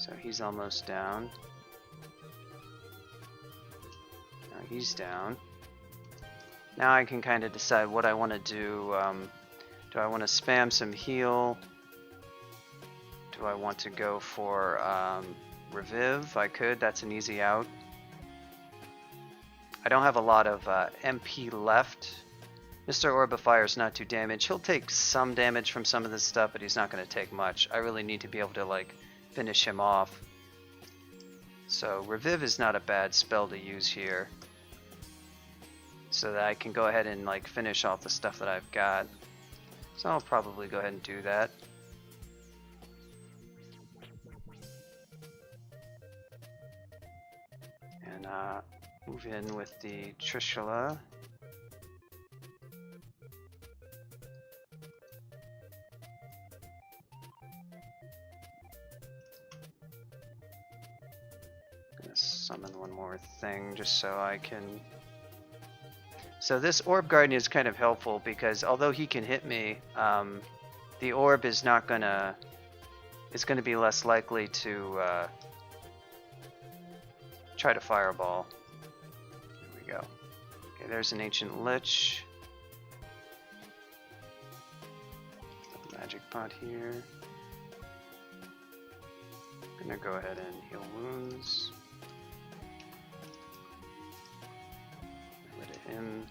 So he's almost down. Now he's down. Now I can kind of decide what I want to do. Do I want to spam some heal? Do I want to go for revive? I could. That's an easy out. I don't have a lot of MP left. Mr. Orb of Fire is not too damaged. He'll take some damage from some of this stuff, but he's not going to take much. I really need to be able to like finish him off. So revive is not a bad spell to use here, so that I can go ahead and like finish off the stuff that I've got. So I'll probably go ahead and do that. And move in with the Trishula. Gonna summon one more thing just so I can. So this Orb Guardian is kind of helpful because although he can hit me, the orb is not gonna. It's gonna be less likely to try to fireball. Here we go. Okay, there's an Ancient Lich. Magic pot here. I'm gonna go ahead and heal wounds. Get rid of him.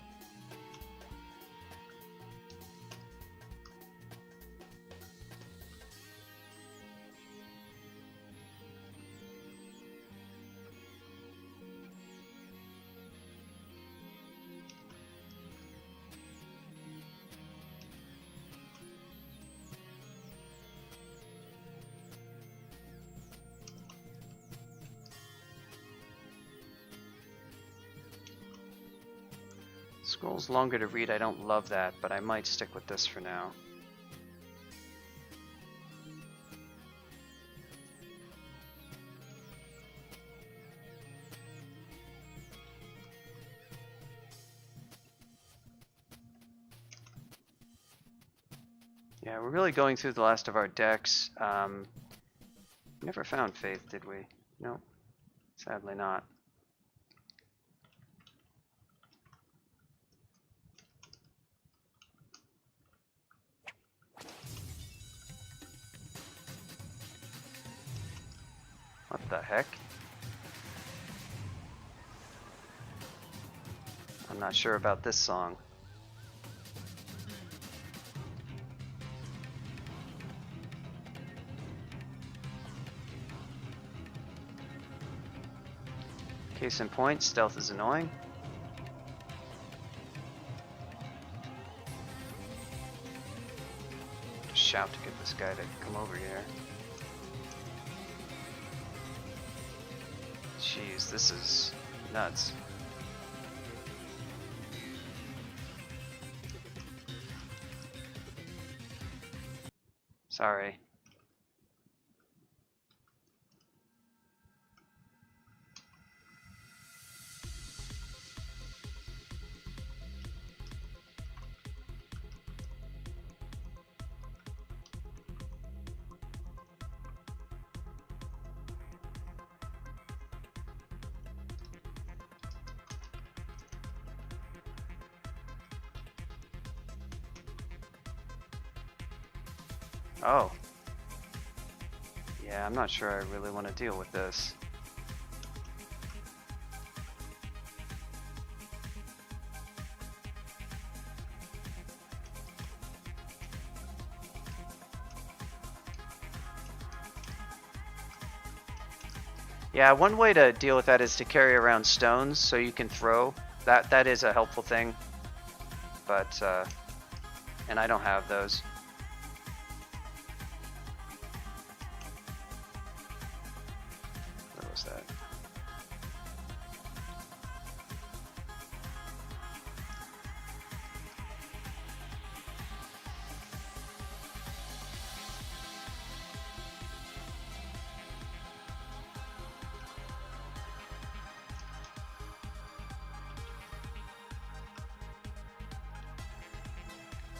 Scroll's longer to read, I don't love that, but I might stick with this for now. Yeah, we're really going through the last of our decks. Never found Faith, did we? No, sadly not. What the heck? I'm not sure about this song. Case in point, stealth is annoying. Just shout to get this guy to come over here. Jeez, this is nuts. Sorry. Oh. Yeah, I'm not sure I really want to deal with this. Yeah, one way to deal with that is to carry around stones so you can throw. That is a helpful thing. But, and I don't have those. Where was that?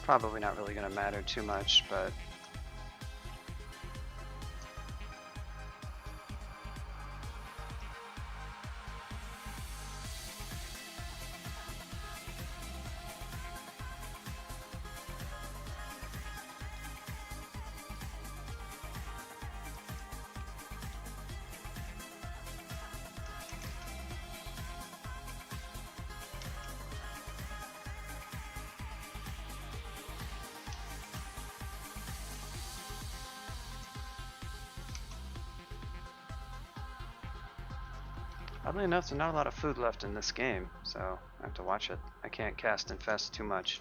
Probably not really going to matter too much, but Oddly enough, there's not a lot of food left in this game, so I have to watch it. I can't cast Infest too much.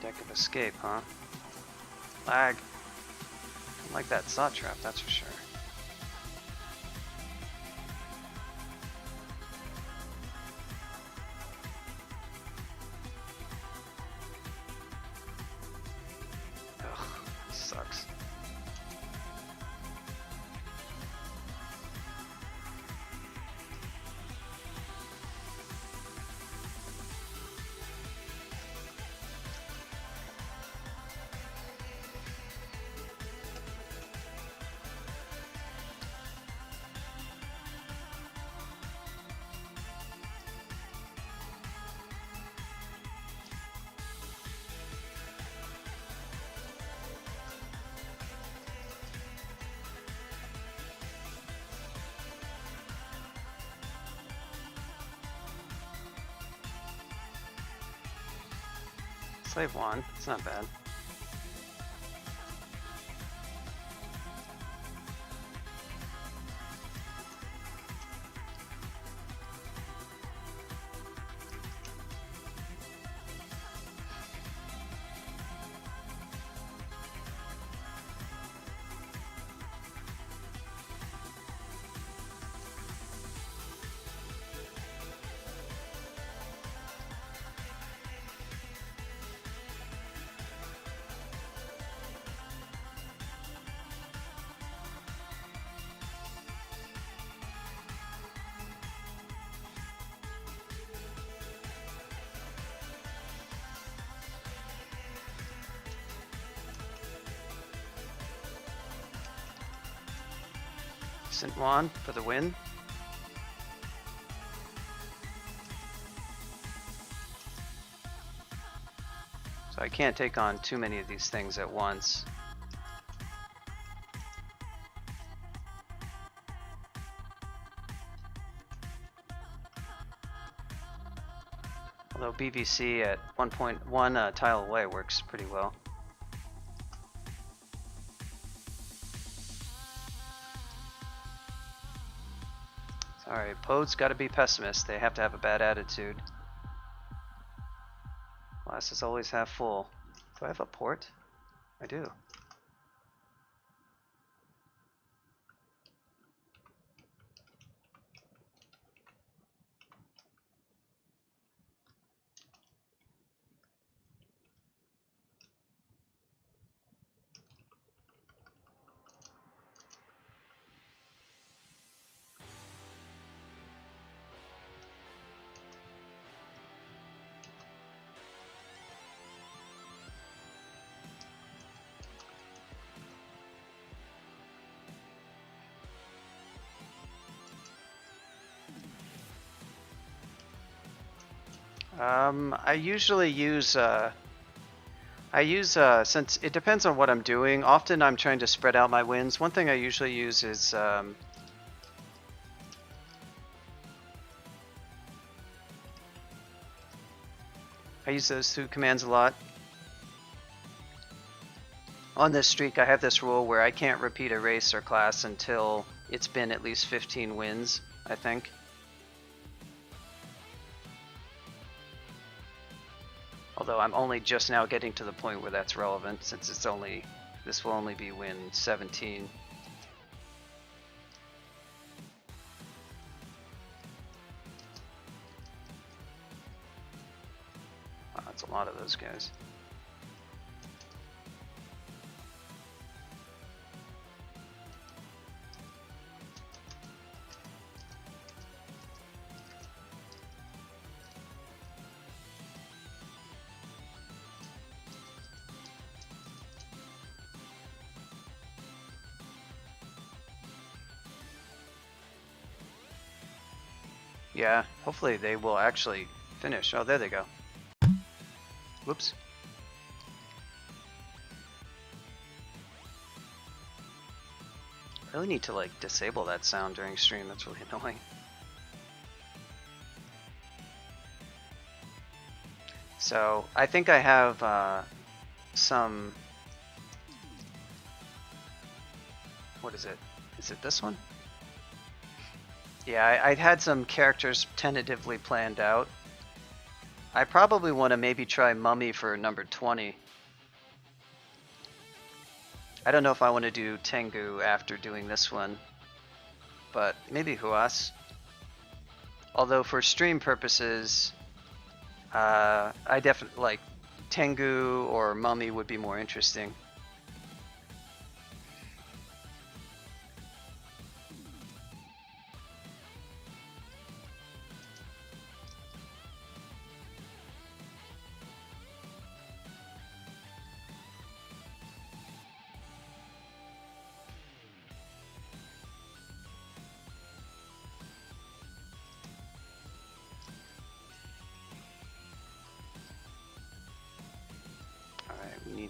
Deck of escape, huh? Lag. I like that saw trap, that's for sure. Ugh, sucks. Slave one, it's not bad. Decent one for the win. So I can't take on too many of these things at once. Although BVC at 1.1 tile away works pretty well. Alright, Pode's gotta be pessimist. They have to have a bad attitude. Glass is always half full. Do I have a port? I do. I usually use, since it depends on what I'm doing, often I'm trying to spread out my wins. One thing I usually use is, I use those two commands a lot. On this streak, I have this rule where I can't repeat a race or class until it's been at least 15 wins, I think. Although I'm only just now getting to the point where that's relevant, since this will only be win 17. Wow, that's a lot of those guys. Yeah, hopefully they will actually finish. Oh, there they go. Whoops. I really need to like disable that sound during stream. That's really annoying. So I think I have some. What is it? Is it this one? Yeah, I'd had some characters tentatively planned out. I probably want to maybe try Mummy for number 20. I don't know if I want to do Tengu after doing this one, but maybe Huas. Although for stream purposes, I definitely like Tengu or Mummy would be more interesting.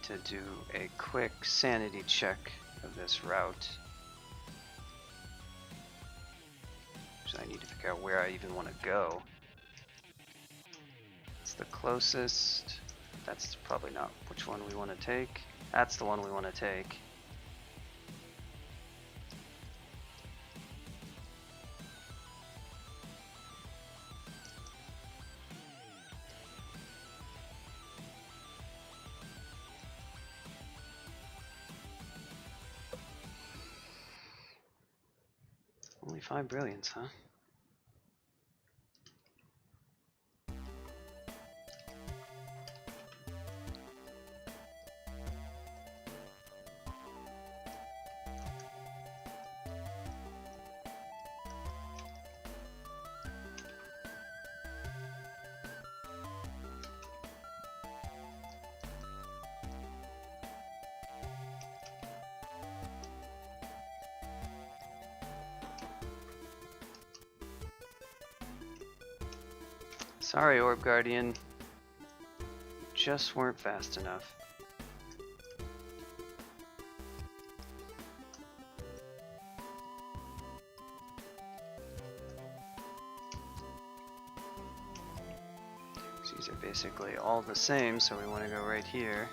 To do a quick sanity check of this route. So I need to figure out where I even want to go. It's the closest. That's probably not which one we want to take. That's the one we want to take. Only 5 brilliance, huh? Sorry, Orb Guardian. Just weren't fast enough. These are basically all the same, so we want to go right here.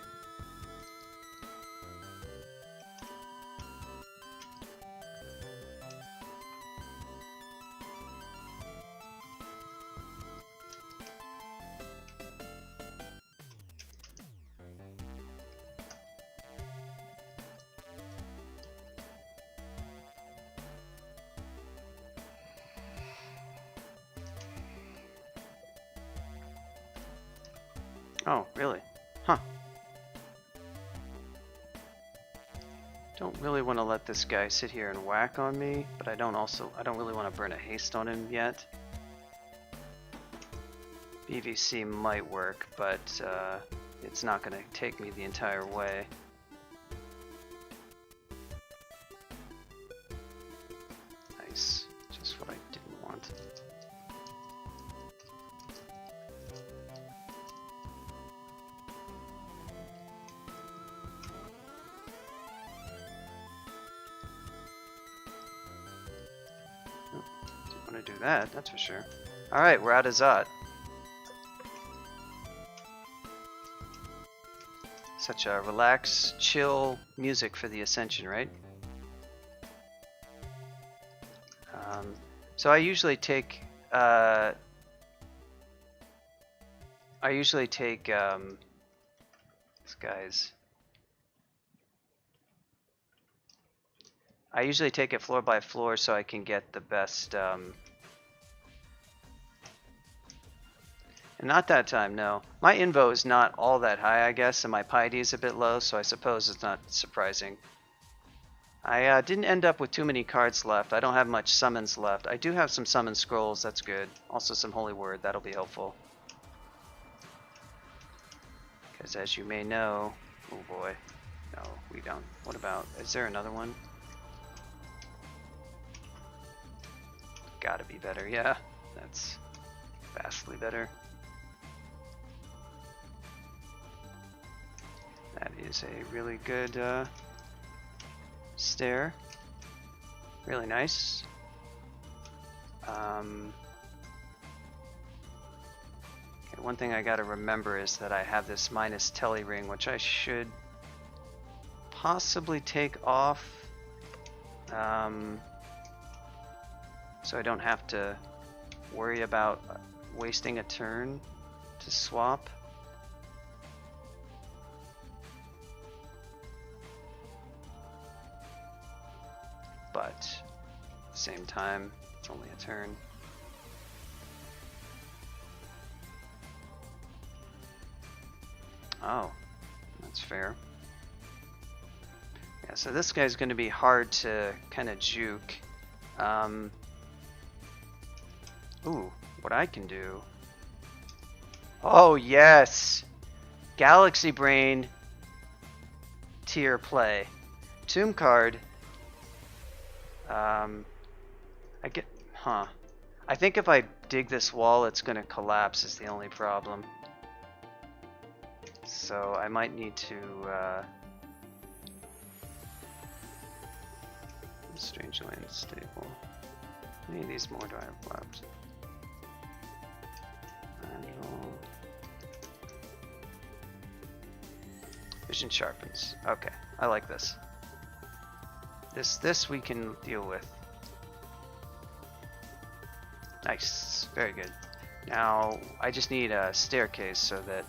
Oh, really? Huh. Don't really want to let this guy sit here and whack on me, but I don't really want to burn a haste on him yet. BVC might work, but it's not going to take me the entire way. Nice. Just what I didn't want. Didn't want to do that, that's for sure. Alright, we're out of Zot. Such a relaxed, chill music for the Ascension, right? So I usually take this guy's. I usually take it floor by floor so I can get the best. And not that time, no. My invo is not all that high, I guess, and my piety is a bit low, so I suppose it's not surprising. I didn't end up with too many cards left. I don't have much summons left. I do have some summon scrolls, that's good. Also some holy word, that'll be helpful. Because as you may know, oh boy, no, we don't. What about, is there another one? Gotta be better, yeah. That's vastly better. That is a really good stair. Really nice. Okay, one thing I gotta remember is that I have this minus telly ring, which I should possibly take off. So I don't have to worry about wasting a turn to swap. But at the same time, it's only a turn. Oh, that's fair. Yeah, so this guy's going to be hard to kind of juke. Ooh, what I can do. Oh, yes! Galaxy Brain tier play. Tomb card. I get, I think if I dig this wall, it's going to collapse is the only problem. So I might need to, Strange Land Stable. How many of these more do I have left? Manual. Vision sharpens. Okay, I like this. This we can deal with. Nice, very good. Now I just need a staircase so that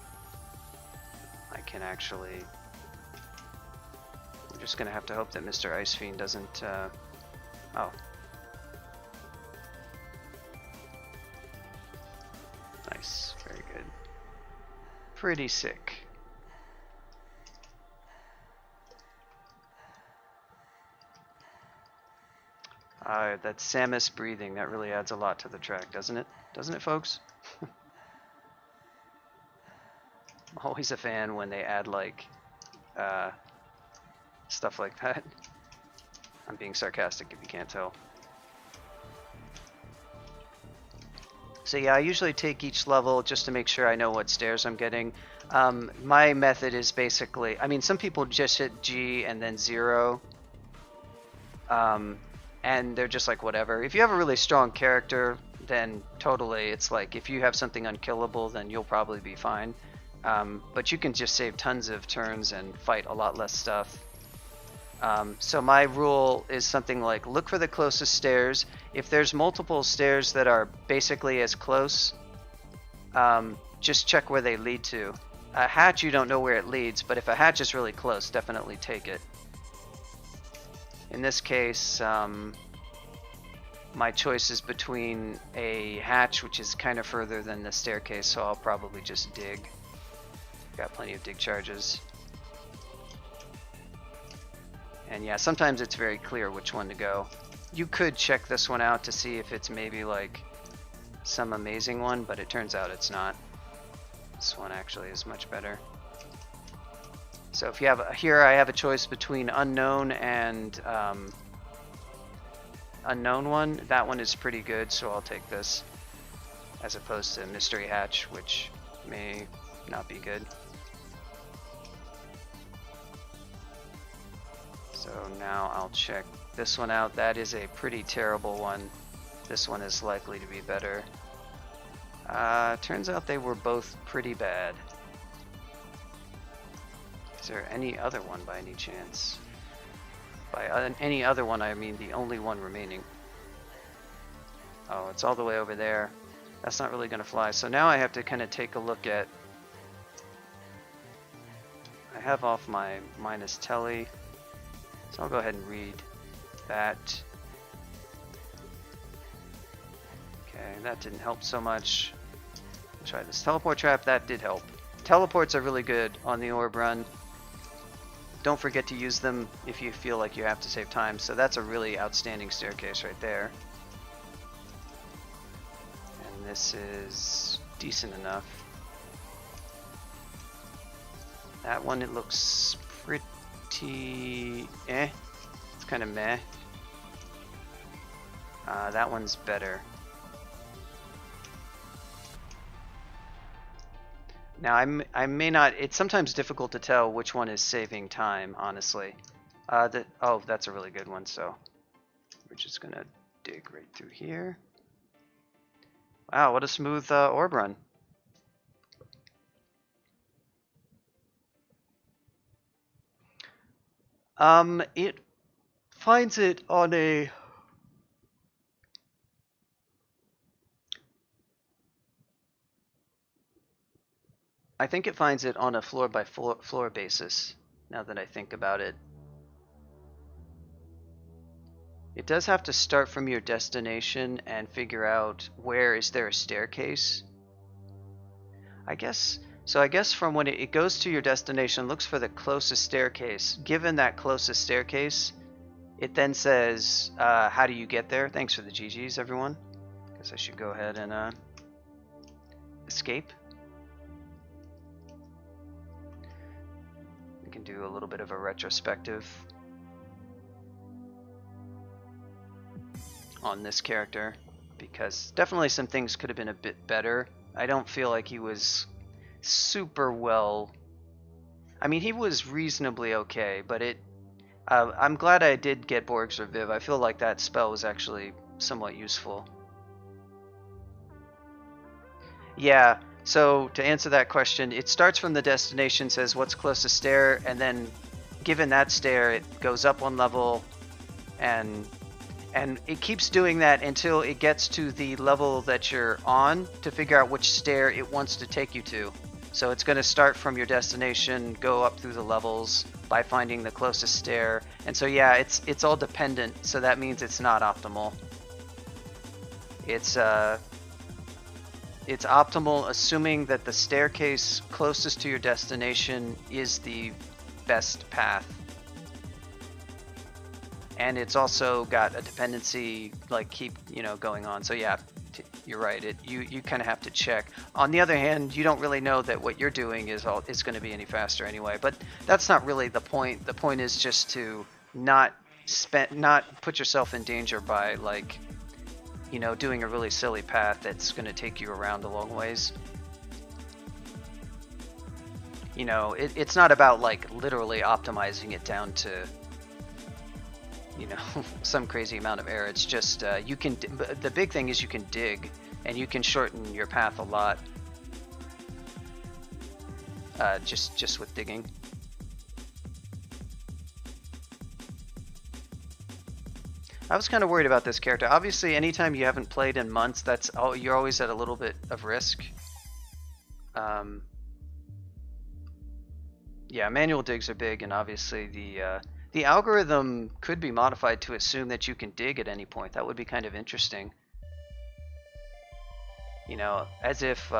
I can actually. I'm just gonna have to hope that Mr. Ice Fiend doesn't. Oh. Nice, very good. Pretty sick. That Samus breathing, that really adds a lot to the track, doesn't it? Doesn't it, folks? I'm always a fan when they add, like, stuff like that. I'm being sarcastic if you can't tell. So yeah, I usually take each level just to make sure I know what stairs I'm getting. My method is basically, I mean, some people just hit G and then 0. And they're just like, whatever. If you have a really strong character, then totally, it's like, if you have something unkillable, then you'll probably be fine. But you can just save tons of turns and fight a lot less stuff. So my rule is something like, look for the closest stairs. If there's multiple stairs that are basically as close, just check where they lead to. A hatch, you don't know where it leads, but if a hatch is really close, definitely take it. In this case, my choice is between a hatch, which is kind of further than the staircase, so I'll probably just dig. Got plenty of dig charges. And yeah, sometimes it's very clear which one to go. You could check this one out to see if it's maybe like some amazing one, but it turns out it's not. This one actually is much better. So if you have, here I have a choice between unknown and unknown one. That one is pretty good, so I'll take this as opposed to mystery hatch, which may not be good. So now I'll check this one out. That is a pretty terrible one. This one is likely to be better. Turns out they were both pretty bad. Is there any other one by any chance? By any other one, I mean the only one remaining. Oh, it's all the way over there. That's not really going to fly. So now I have to kind of take a look at... I have off my minus telly. So I'll go ahead and read that. Okay, that didn't help so much. I'll try this teleport trap. That did help. Teleports are really good on the orb run. Don't forget to use them if you feel like you have to save time. So that's a really outstanding staircase right there. And this is decent enough. That one, it looks pretty it's kind of meh. That one's better. Now I may not. It's sometimes difficult to tell which one is saving time, honestly. Oh, that's a really good one. So we're just gonna dig right through here. Wow, what a smooth orb run. It finds it on a. I think it finds it on a floor by floor basis. Now that I think about it. It does have to start from your destination and figure out where is there a staircase. I guess so. I guess from when it goes to your destination, looks for the closest staircase. Given that closest staircase, it then says, "How do you get there?" Thanks for the GGs, everyone. Guess I should go ahead and escape. We can do a little bit of a retrospective on this character, because definitely some things could have been a bit better. I don't feel like he was super well. I mean, he was reasonably okay, but I'm glad I did get Borg's Reviv. I feel like that spell was actually somewhat useful. Yeah, so to answer that question, it starts from the destination, says what's closest stair, and then given that stair, it goes up one level, and it keeps doing that until it gets to the level that you're on to figure out which stair it wants to take you to. So it's going to start from your destination, go up through the levels by finding the closest stair. And so yeah, it's all dependent, so that means it's not optimal. It's optimal assuming that the staircase closest to your destination is the best path. And it's also got a dependency, like keep going on. So yeah, you're right. You kind of have to check. On the other hand, you don't really know that what you're doing is going to be any faster anyway. But that's not really the point. The point is just to not put yourself in danger by like doing a really silly path that's going to take you around a long ways. It's not about like literally optimizing it down to some crazy amount of error. It's just you can. The big thing is you can dig, and you can shorten your path a lot. Just with digging. I was kind of worried about this character. Obviously, anytime you haven't played in months, you're always at a little bit of risk. Yeah, manual digs are big, and obviously the algorithm could be modified to assume that you can dig at any point. That would be kind of interesting. As if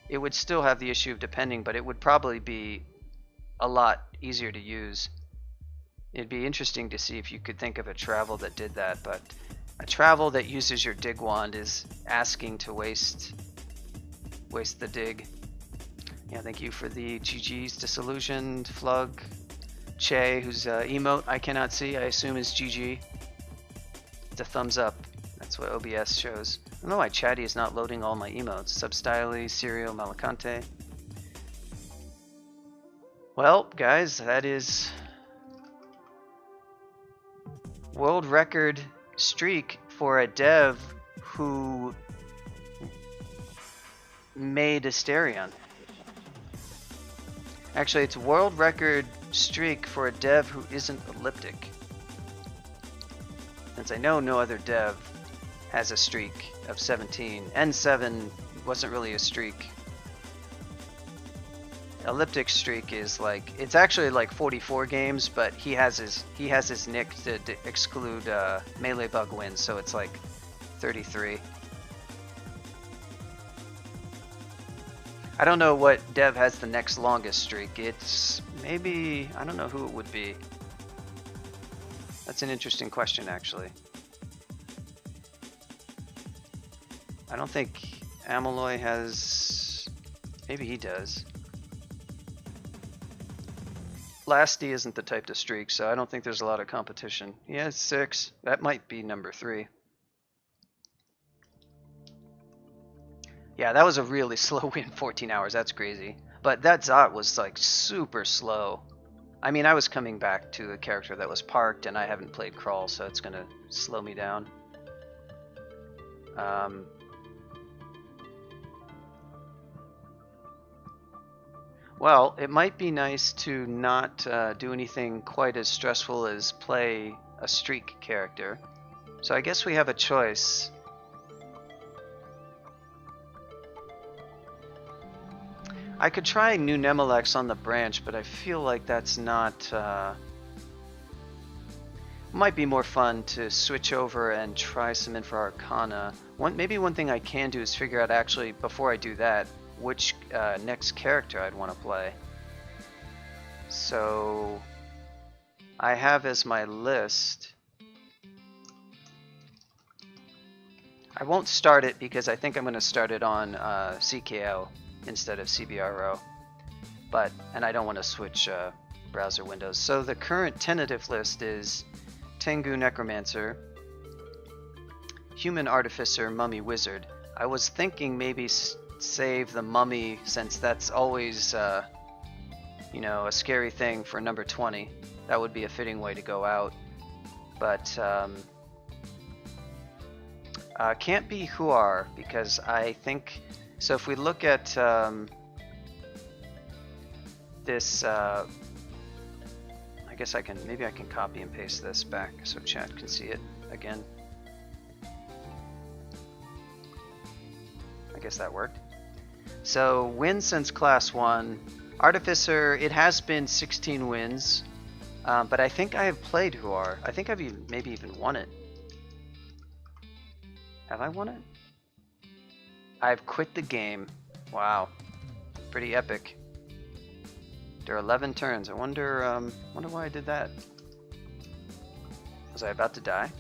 it would still have the issue of depending, but it would probably be a lot easier to use. It'd be interesting to see if you could think of a travel that did that, but a travel that uses your dig wand is asking to waste the dig. Yeah, thank you for the GG's, Disillusioned, Flug, Che, whose emote I cannot see, I assume is GG. It's a thumbs up. That's what OBS shows. I don't know why Chatty is not loading all my emotes. Substyley, Serial, Malacante. Well, guys, that is world record streak for a dev who made Asterion. Actually, it's world record streak for a dev who isn't elliptic. Since I know no other dev has a streak of 17. N7 wasn't really a streak. Elliptic streak is like, it's actually like 44 games, but he has his nick to exclude melee bug wins, so it's like 33. I don't know what dev has the next longest streak. It's maybe, I don't know who it would be. That's an interesting question, actually. I don't think Amaloy has, maybe he does. Lasty isn't the type to streak, so I don't think there's a lot of competition. He has 6. That might be number 3. Yeah, that was a really slow win, 14 hours. That's crazy. But that Zot was like super slow. I mean, I was coming back to a character that was parked, and I haven't played Crawl, so it's gonna slow me down. Well, it might be nice to not do anything quite as stressful as play a streak character. So I guess we have a choice. I could try new Nemelex on the branch, but I feel like that's not... might be more fun to switch over and try some Infra Arcana. Maybe one thing I can do is figure out actually, before I do that, which next character I'd want to play. So I have as my list... I won't start it because I think I'm going to start it on CKO instead of CBRO. And I don't want to switch browser windows. So the current tentative list is Tengu Necromancer, Human Artificer, Mummy Wizard. I was thinking maybe save the Mummy since that's always, you know, a scary thing for number 20. That would be a fitting way to go out. But can't be Huar because I think... So if we look at this... I guess maybe I can copy and paste this back so chat can see it again. I guess that worked. So wins since class 1. Artificer, it has been 16 wins, but I think I have played Huar. I think I've maybe even won it. Have I won it? I've quit the game. Wow. Pretty epic. There are 11 turns. I wonder why I did that. Was I about to die?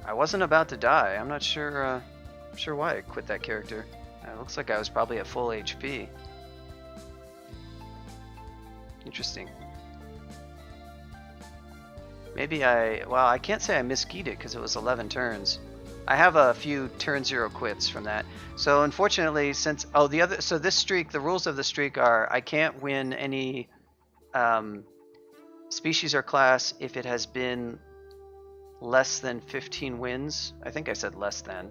I wasn't about to die. I'm not sure why I quit that character. It looks like I was probably at full HP. Interesting. Maybe I can't say I miskeyed it because it was 11 turns. I have a few turn 0 quits from that. So unfortunately, since this streak, the rules of the streak are I can't win any species or class if it has been less than 15 wins. I think I said less than.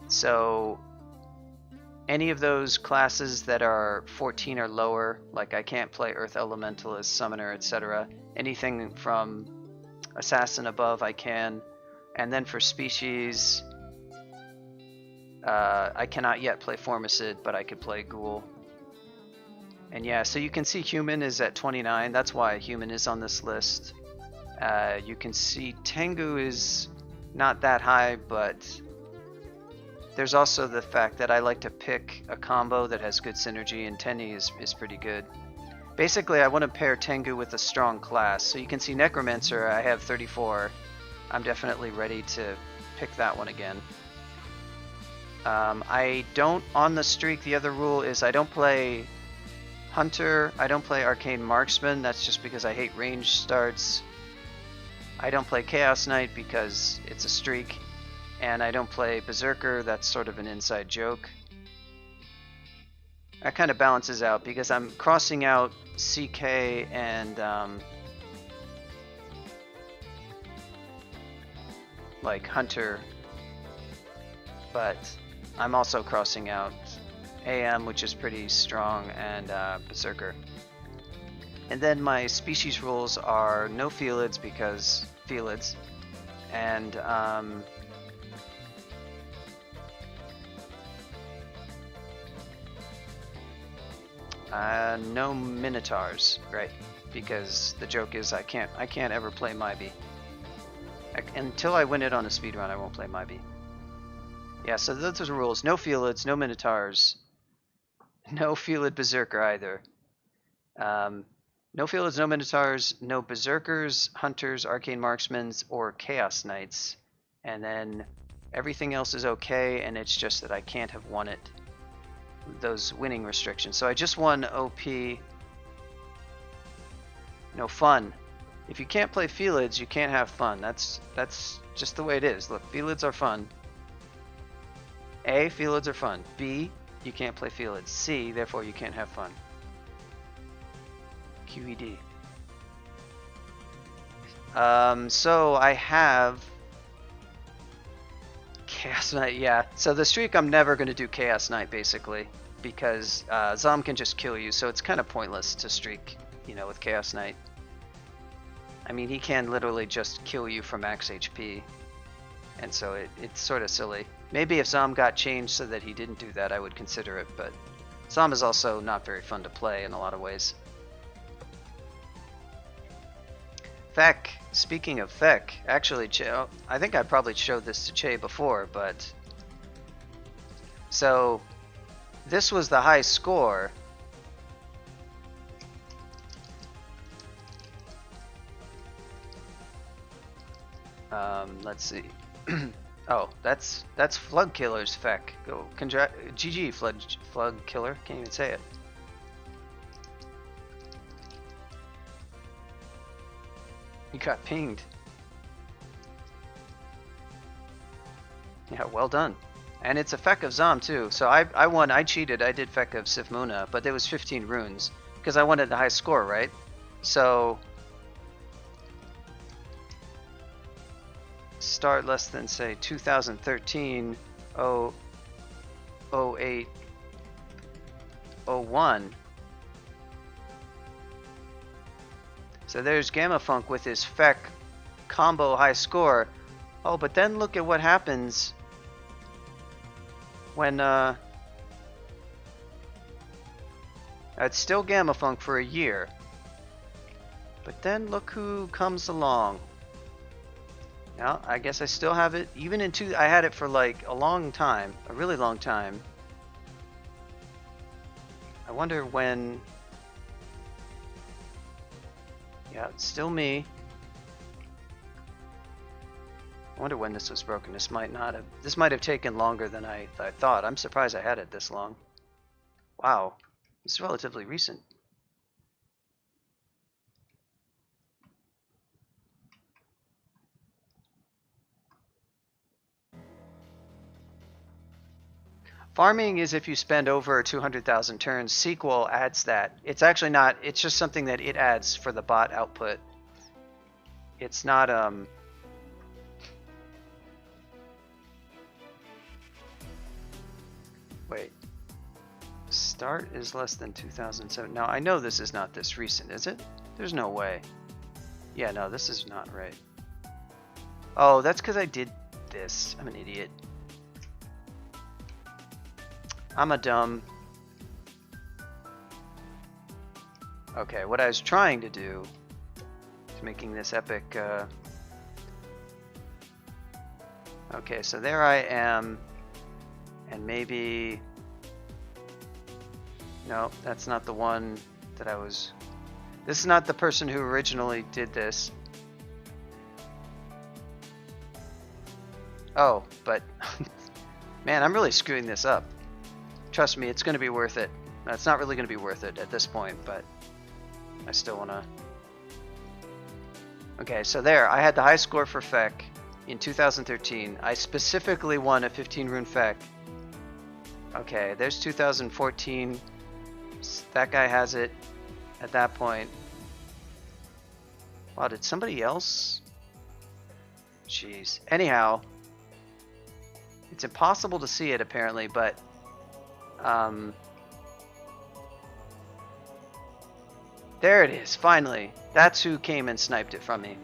So any of those classes that are 14 or lower, like I can't play Earth Elementalist, Summoner, etc. Anything from Assassin above I can. And then for species, I cannot yet play Formicid, but I could play Ghoul. And yeah, so you can see Human is at 29. That's why Human is on this list. You can see Tengu is not that high, but there's also the fact that I like to pick a combo that has good synergy, and Tenny is pretty good. Basically, I want to pair Tengu with a strong class. So you can see Necromancer, I have 34. I'm definitely ready to pick that one again. I don't, on the streak, the other rule is I don't play Hunter, I don't play Arcane Marksman, that's just because I hate range starts. I don't play Chaos Knight because it's a streak. And I don't play Berserker, that's sort of an inside joke. That kind of balances out because I'm crossing out CK and like Hunter, but I'm also crossing out AM, which is pretty strong, and Berserker. And then my species rules are no Felids because Felids, and no Minotaurs, right? Because the joke is I can't ever play Mybi. Until I win it on a speedrun, I won't play Mybi. Yeah, so those are the rules. No Felids, no Minotaurs, no Felid Berserker either. No Felids, no Minotaurs, no Berserkers, Hunters, Arcane Marksmans, or Chaos Knights. And then everything else is okay, and it's just that I can't have won it. Those winning restrictions. So I just won OP. No fun. If you can't play Felids, you can't have fun. That's just the way it is. Look, Felids are fun. A, Felids are fun. B, you can't play Felids. C, therefore you can't have fun. QED. So I have Chaos Knight, yeah. So the streak, I'm never going to do Chaos Knight, basically, because Zom can just kill you, so it's kind of pointless to streak, you know, with Chaos Knight. I mean, he can literally just kill you from max HP, and so it's sort of silly. Maybe if Zom got changed so that he didn't do that, I would consider it, but Zom is also not very fun to play in a lot of ways. Feck, speaking of Feck, actually, Che, I think I probably showed this to Che before, but so this was the high score. Let's see. Oh, that's Flood Killer's Feck. Go, GG Flood Killer. Can't even say it. You got pinged. Yeah, well done. And it's a Feck of Zom too. So I won. I cheated. I did Feck of Sifmuna, but there was 15 runes because I wanted the high score, right? So start less than, say, 2013 08 01. So there's Gamma Funk with his Feck combo high score. Oh, but then look at what happens when it's still Gamma Funk for a year. But then look who comes along. Now, I guess I still have it. Even in I had it for like a long time, a really long time. I wonder when. Yeah, it's still me. I wonder when this was broken. This might not have. This might have taken longer than I thought. I'm surprised I had it this long. Wow, it's relatively recent. Farming is if you spend over 200,000 turns. SQL adds that. It's actually not. It's just something that it adds for the bot output. It's not Wait. Start is less than 2007. Now I know this is not this recent, is it? There's no way. Yeah, no, this is not right. Oh, that's because I did this. I'm an idiot. I'm a dumb. Okay, what I was trying to do is making this epic. Okay, so there I am, and maybe. No, that's not the one that I was. This is not the person who originally did this. Oh, but man, I'm really screwing this up. Trust me, it's going to be worth it. It's not really going to be worth it at this point, but I still want to. Okay, so there, I had the high score for Feck in 2013. I specifically won a 15 rune Feck. Okay, there's 2014. That guy has it at that point. Wow, did somebody else? Jeez. Anyhow, it's impossible to see it apparently, but there it is, finally. That's who came and sniped it from me.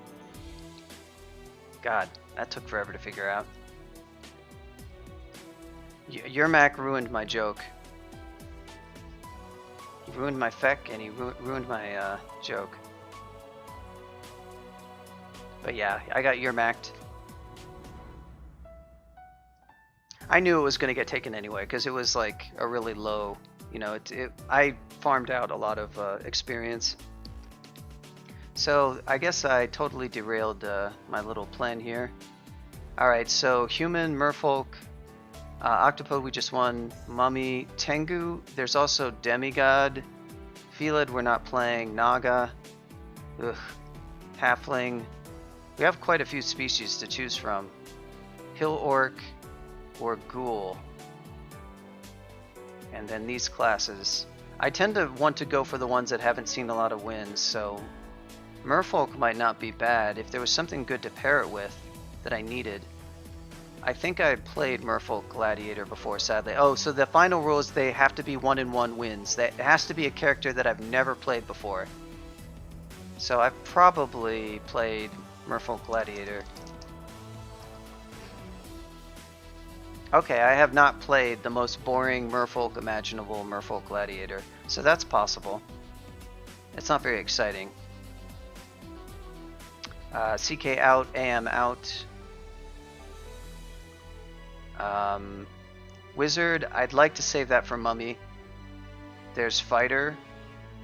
God, that took forever to figure out. Your Mac ruined my joke. He ruined my Feck and he ruined my joke. But yeah, I got your Mac'd. I knew it was going to get taken anyway because it was like a really low, you know, I farmed out a lot of experience. So I guess I totally derailed my little plan here. Alright, so human, merfolk, Octopode we just won, mummy, Tengu, there's also demigod, Felid we're not playing, Naga, ugh. Halfling. We have quite a few species to choose from. Hill Orc or Ghoul. And then these classes. I tend to want to go for the ones that haven't seen a lot of wins, so Merfolk might not be bad if there was something good to pair it with that I needed. I think I played Merfolk Gladiator before, sadly. Oh, so the final rule is they have to be 1-in-1 wins. That has to be a character that I've never played before. So I've probably played Merfolk Gladiator. Okay, I have not played the most boring Merfolk imaginable, Merfolk Gladiator. So that's possible. It's not very exciting. CK out, AM out. Wizard, I'd like to save that for Mummy. There's Fighter,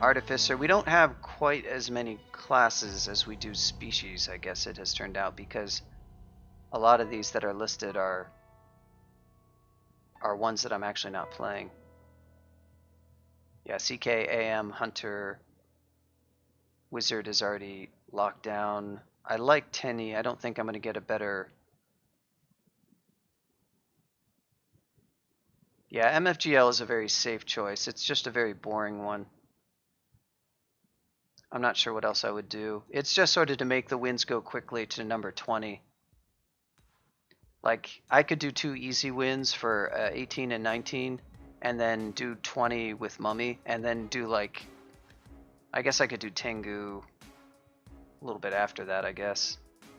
Artificer. We don't have quite as many classes as we do species, I guess it has turned out, because a lot of these that are listed are ones that I'm actually not playing. Yeah, CK, AM, Hunter, Wizard is already locked down. I like Tenny. I don't think I'm going to get a better... Yeah, MFGL is a very safe choice. It's just a very boring one. I'm not sure what else I would do. It's just sort of to make the wins go quickly to number 20. Like, I could do 2 easy wins for 18 and 19, and then do 20 with Mummy, and then do like... I guess I could do Tengu a little bit after that, I guess.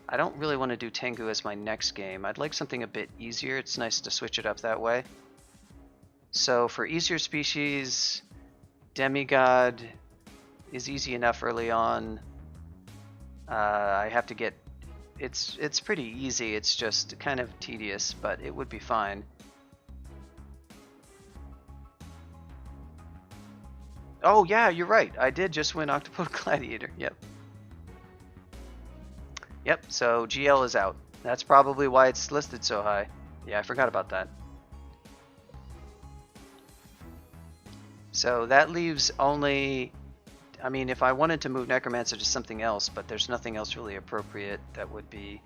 I don't really want to do Tengu as my next game. I'd like something a bit easier. It's nice to switch it up that way. So for easier species, Demigod is easy enough early on. I have to get... It's pretty easy. It's just kind of tedious, but it would be fine. Oh yeah, you're right. I did just win Octopode Gladiator. Yep. Yep, so GL is out. That's probably why it's listed so high. Yeah, I forgot about that. So that leaves only... I mean, if I wanted to move Necromancer to something else, but there's nothing else really appropriate that would be...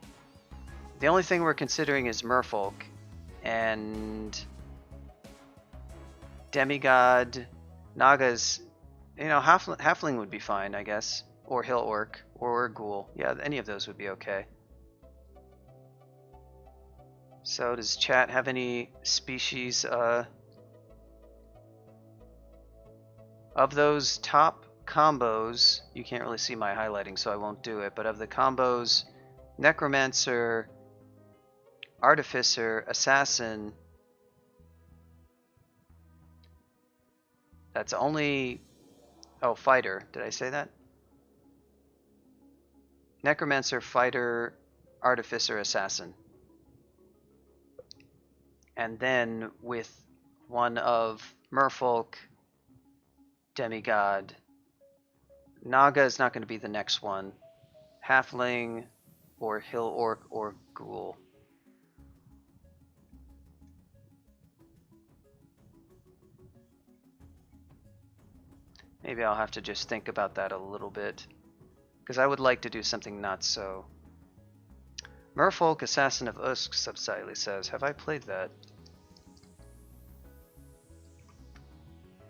The only thing we're considering is Merfolk. And... Demigod... Nagas... You know, Halfling would be fine, I guess. Or Hill Orc. Or Ghoul. Yeah, any of those would be okay. So does chat have any species... Of those top combos, you can't really see my highlighting, so I won't do it, but of the combos, Necromancer, Artificer, Assassin, that's only... Oh, Fighter. Did I say that? Necromancer, Fighter, Artificer, Assassin. And then with one of Merfolk, Demigod. Naga is not going to be the next one. Halfling or Hill Orc or Ghoul. Maybe I'll have to just think about that a little bit, because I would like to do something not so. Merfolk, Assassin of Usk, Subsidely says. Have I played that?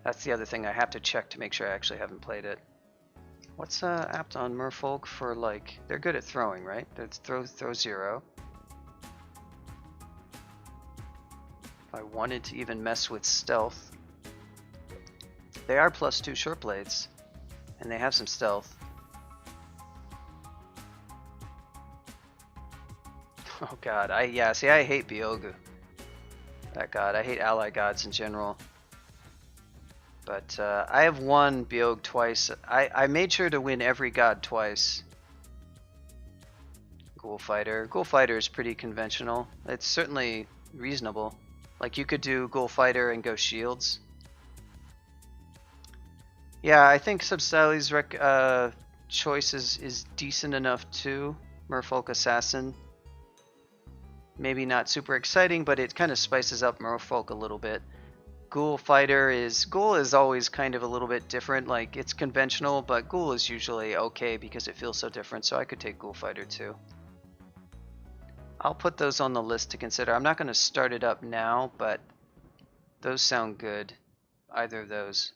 That's the other thing I have to check to make sure I actually haven't played it. What's apt on Merfolk for, like... They're good at throwing, right? It's throw 0. If I wanted to even mess with stealth... They are +2 short blades, and they have some stealth. Oh god, I hate Byogu. That god, I hate ally gods in general. But I have won Biog twice. I made sure to win every god twice. Ghoul Fighter. Ghoul Fighter is pretty conventional. It's certainly reasonable. Like, you could do Ghoul Fighter and go shields. Yeah, I think Substyly's choice is decent enough too. Merfolk Assassin. Maybe not super exciting, but it kind of spices up Merfolk a little bit. Ghoul Fighter is... Ghoul is always kind of a little bit different. Like, it's conventional, but Ghoul is usually okay because it feels so different, so I could take Ghoul Fighter too. I'll put those on the list to consider. I'm not going to start it up now, but those sound good. Either of those.